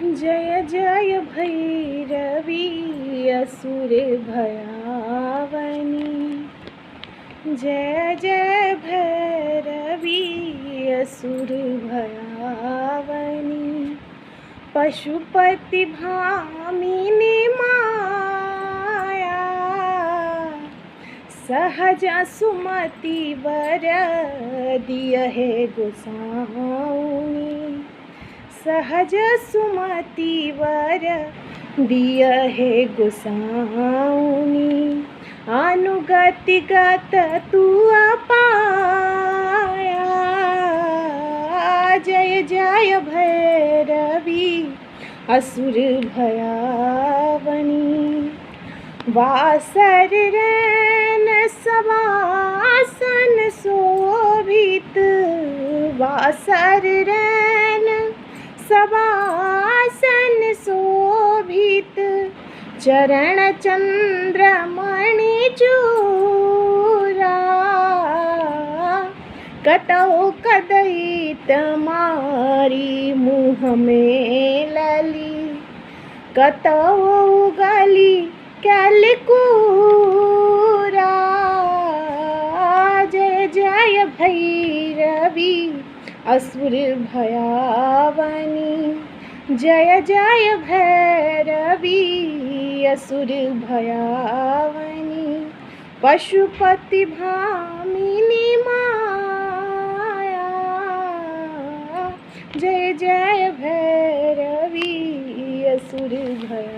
जय जय भैरवी असुर भयावनी। जय जय भैरवी असुर भयावनी। पशुपति भामिनी माया सहज सुमति वर दियहे गोसाउनी। सहज सुमति वर दियहे गोसाउनी। अनुगति गत तू पाया। जय जय भैरवी असुर भयावनी। वासर रैन सवासन शोभित। वासर रैन सवासन शोभित। चरण चंद्रमणि चूरा। कतौ कदयित मारी मुँह में लली। कतौ गली कैलकूरा। जय जय भैरवी असुर भयावनी। जय जय भैरवी असुर भयावनी। पशुपति भामिनी माया। जय जय भैरवी असुर भयावनी।